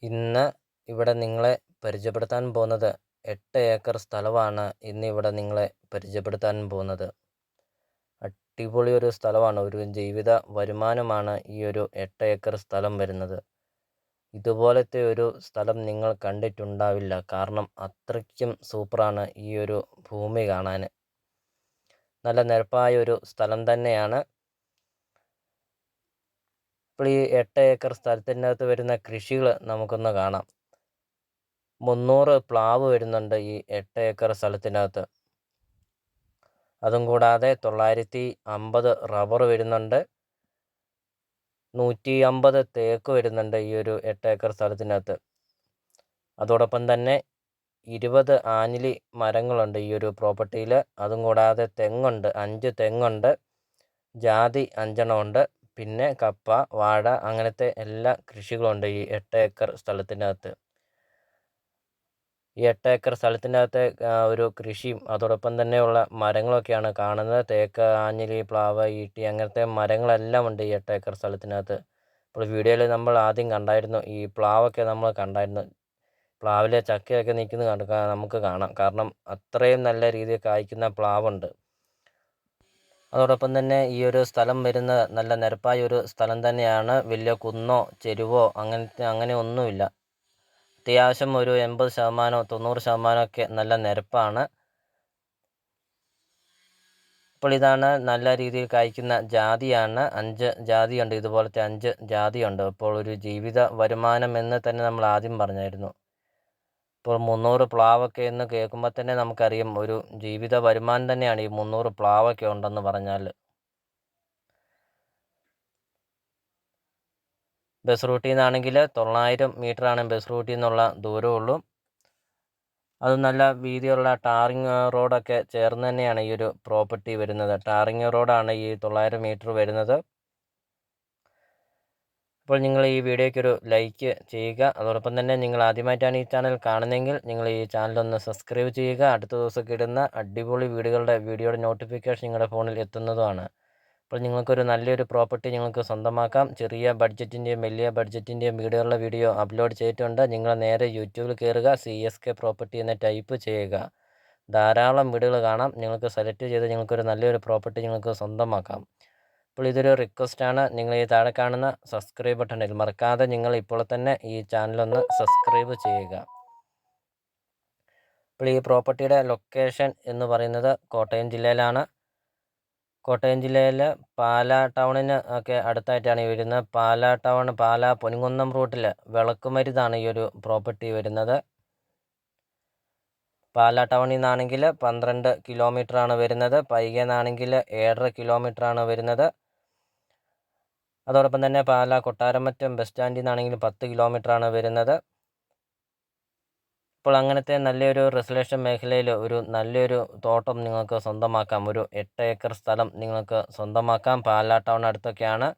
ഇന്ന് ഇവിടെ നിങ്ങളെ പരിചയപ്പെടുത്താൻ പോകുന്നത് 8 ഏക്കർ സ്ഥലമാണ് ഇന്നിവിടെ നിങ്ങളെ പരിചയപ്പെടുത്താൻ പോകുന്നത്. അടിപൊളി ഒരു സ്ഥലമാണ്. ഒരു ജീവിത വരുമാനമാണ് ഈ ഒരു 8 ഏക്കർ സ്ഥലം വരുന്നത്. ഇതുപോലത്തെ ഒരു സ്ഥലം നിങ്ങൾ കണ്ടിട്ടുണ്ടാവില്ല. കാരണം അത്രയ്ക്കും സൂപ്പറാണ് ഈ ഒരു ഭൂമി കാണാൻ. നല്ല നിരപ്പായ ഒരു സ്ഥലം തന്നെയാണ്. ഇപ്പോൾ ഈ 8 ഏക്കർ സ്ഥലത്തിനകത്ത് വരുന്ന കൃഷികൾ നമുക്കൊന്ന് കാണാം. 300 പ്ലാവ് വരുന്നുണ്ട് ഈ 8 ഏക്കർ സ്ഥലത്തിനകത്ത്. അതും കൂടാതെ 950 റബ്ബർ വരുന്നുണ്ട്. 150 തേക്ക് വരുന്നുണ്ട് ഈ ഒരു 8 ഏക്കർ സ്ഥലത്തിനകത്ത്. അതോടൊപ്പം തന്നെ 20 ആഞ്ഞിലി മരങ്ങളുണ്ട് ഈ ഒരു പ്രോപ്പർട്ടിയിൽ. അതും കൂടാതെ തെങ്ങുണ്ട്, 5 തെങ്ങുണ്ട്, ജാതി 5 ഉണ്ട്, പിന്നെ കപ്പ, വാഴ അങ്ങനത്തെ എല്ലാ കൃഷികളുണ്ട് ഈ 8 ഏക്കർ സ്ഥലത്തിനകത്ത്. ഈ 8 ഏക്കർ സ്ഥലത്തിനകത്തെ ഒരു കൃഷിയും അതോടൊപ്പം തന്നെയുള്ള മരങ്ങളൊക്കെയാണ് കാണുന്നത്. തേക്ക്, ആഞ്ഞിലി, പ്ലാവ്, ഈട്ടി അങ്ങനത്തെ മരങ്ങളെല്ലാം ഉണ്ട് ഈ 8 ഏക്കർ സ്ഥലത്തിനകത്ത്. ഇപ്പോൾ വീഡിയോയിൽ നമ്മൾ ആദ്യം കണ്ടായിരുന്നു, ഈ പ്ലാവൊക്കെ നമ്മൾ കണ്ടായിരുന്നു. പ്ലാവിലെ ചക്കയൊക്കെ നിൽക്കുന്നത് നമുക്ക് കാണാം. കാരണം അത്രയും നല്ല രീതിയിൽ കായ്ക്കുന്ന പ്ലാവുണ്ട്. അതോടൊപ്പം തന്നെ ഈ ഒരു സ്ഥലം വരുന്നത് നല്ല നിരപ്പായ ഒരു സ്ഥലം തന്നെയാണ്. വലിയ കുന്നോ ചെരുവോ അങ്ങനെ ഒന്നുമില്ല. അത്യാവശ്യം ഒരു 80% 90% ഒക്കെ നല്ല നിരപ്പാണ്. ഇപ്പോൾ ഇതാണ് നല്ല രീതിയിൽ കായ്ക്കുന്ന ജാതിയാണ്. 5 ജാതിയുണ്ട്, ഇതുപോലത്തെ 5 ജാതിയുണ്ട്. അപ്പോൾ ഒരു ജീവിത വരുമാനം എന്ന് തന്നെ നമ്മൾ ആദ്യം പറഞ്ഞായിരുന്നു. ഇപ്പോൾ 300 പ്ലാവൊക്കെ എന്ന് കേൾക്കുമ്പോൾ തന്നെ നമുക്കറിയാം ഒരു ജീവിത വരുമാനം തന്നെയാണ് ഈ 300 പ്ലാവൊക്കെ ഉണ്ടെന്ന് പറഞ്ഞാൽ. ബസ് റൂട്ടിൽ നിന്നാണെങ്കിൽ 900 മീറ്ററാണ് ബസ് റൂട്ടിൽ നിന്നുള്ള ദൂരമുള്ളൂ. അത് നല്ല വീതിയുള്ള ടാറിങ് റോഡൊക്കെ ചേർന്ന് തന്നെയാണ് ഈ ഒരു പ്രോപ്പർട്ടി വരുന്നത്. ടാറിങ് റോഡാണ് ഈ 900 മീറ്റർ വരുന്നത്. അപ്പോൾ നിങ്ങൾ ഈ വീഡിയോയ്ക്ക് ഒരു ലൈക്ക് ചെയ്യുക. അതോടൊപ്പം തന്നെ നിങ്ങൾ ആദ്യമായിട്ടാണ് ഈ ചാനൽ കാണുന്നതെങ്കിൽ നിങ്ങൾ ഈ ചാനലൊന്ന് സബ്സ്ക്രൈബ് ചെയ്യുക. അടുത്ത ദിവസമൊക്കെ ഇടുന്ന അടിപൊളി വീഡിയോയുടെ നോട്ടിഫിക്കേഷൻ നിങ്ങളുടെ ഫോണിൽ എത്തുന്നതുമാണ്. അപ്പോൾ നിങ്ങൾക്കൊരു നല്ലൊരു പ്രോപ്പർട്ടി നിങ്ങൾക്ക് സ്വന്തമാക്കാം. ചെറിയ ബഡ്ജറ്റിൻ്റെയും വലിയ ബഡ്ജറ്റിൻ്റെയും വീടുകളുടെ വീഡിയോ അപ്ലോഡ് ചെയ്തിട്ടുണ്ട്. നിങ്ങൾ നേരെ യൂട്യൂബിൽ കയറുക, CSK പ്രോപ്പർട്ടി എന്ന് ടൈപ്പ് ചെയ്യുക. ധാരാളം വീടുകൾ കാണാം. നിങ്ങൾക്ക് സെലക്ട് ചെയ്ത് നിങ്ങൾക്കൊരു നല്ലൊരു പ്രോപ്പർട്ടി നിങ്ങൾക്ക് സ്വന്തമാക്കാം. അപ്പോൾ ഇതൊരു റിക്വസ്റ്റാണ്. നിങ്ങൾ ഈ താഴെ കാണുന്ന സബ്സ്ക്രൈബ് ബട്ടണിൽ മറക്കാതെ നിങ്ങൾ ഇപ്പോൾ തന്നെ ഈ ചാനലൊന്ന് സബ്സ്ക്രൈബ് ചെയ്യുക. അപ്പോൾ ഈ പ്രോപ്പർട്ടിയുടെ ലൊക്കേഷൻ എന്ന് പറയുന്നത് കോട്ടയം ജില്ലയിലാണ്. കോട്ടയം ജില്ലയിൽ പാലാ ടൗണിന് ഒക്കെ അടുത്തായിട്ടാണ് ഈ വരുന്നത്. പാലാ ടൗൺ, പാലാ പൊൻകുന്നം റൂട്ടിൽ വിളക്കുമരുതാണ് ഈ ഒരു പ്രോപ്പർട്ടി വരുന്നത്. പാലാ ടൗണിൽ നിന്നാണെങ്കിൽ 12 കിലോമീറ്ററാണ് വരുന്നത്. പൈകയിൽ നിന്നാണെങ്കിൽ 7.5 കിലോമീറ്ററാണ് വരുന്നത്. അതോടൊപ്പം തന്നെ പാലാ കൊട്ടാരമറ്റം ബസ് സ്റ്റാൻഡിൽ നിന്നാണെങ്കിൽ 10 കിലോമീറ്ററാണ് വരുന്നത്. ഇപ്പോൾ അങ്ങനത്തെ നല്ലൊരു റെസിഡൻഷ്യൽ മേഖലയിൽ ഒരു നല്ലൊരു തോട്ടം നിങ്ങൾക്ക് സ്വന്തമാക്കാം. ഒരു 8 ഏക്കർ സ്ഥലം നിങ്ങൾക്ക് സ്വന്തമാക്കാം. പാലാ ടൗൺ അടുത്തൊക്കെയാണ്.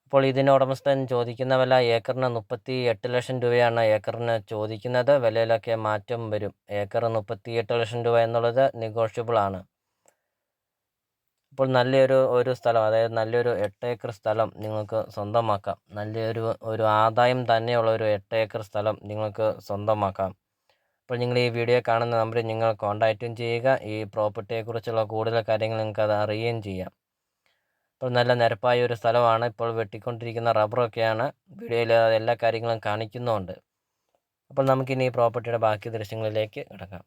അപ്പോൾ ഇതിന് ഉടമസ്ഥൻ ചോദിക്കുന്ന വില ഏക്കറിന് 38 ലക്ഷം രൂപയാണ് ഏക്കറിന് ചോദിക്കുന്നത്. വിലയിലൊക്കെ മാറ്റം വരും. ഏക്കർ 38 ലക്ഷം രൂപ എന്നുള്ളത് നെഗോഷ്യബിൾ ആണ്. അപ്പോൾ നല്ലൊരു സ്ഥലം, അതായത് നല്ലൊരു 8 ഏക്കർ സ്ഥലം നിങ്ങൾക്ക് സ്വന്തമാക്കാം. നല്ലൊരു ആദായം തന്നെയുള്ള ഒരു 8 ഏക്കർ സ്ഥലം നിങ്ങൾക്ക് സ്വന്തമാക്കാം. അപ്പോൾ നിങ്ങൾ ഈ വീഡിയോ കാണുന്ന നമ്പറിൽ നിങ്ങൾ കോൺടാക്റ്റും ചെയ്യുക. ഈ പ്രോപ്പർട്ടിയെക്കുറിച്ചുള്ള കൂടുതൽ കാര്യങ്ങൾ നിങ്ങൾക്ക് അത് അറിയുകയും ചെയ്യാം. അപ്പോൾ നല്ല നിരപ്പായ ഒരു സ്ഥലമാണ്. ഇപ്പോൾ വെട്ടിക്കൊണ്ടിരിക്കുന്ന റബ്ബറൊക്കെയാണ്. വീഡിയോയിൽ എല്ലാ കാര്യങ്ങളും കാണിക്കുന്നുമുണ്ട്. അപ്പോൾ നമുക്കിനി ഈ പ്രോപ്പർട്ടിയുടെ ബാക്കി ദൃശ്യങ്ങളിലേക്ക് കിടക്കാം.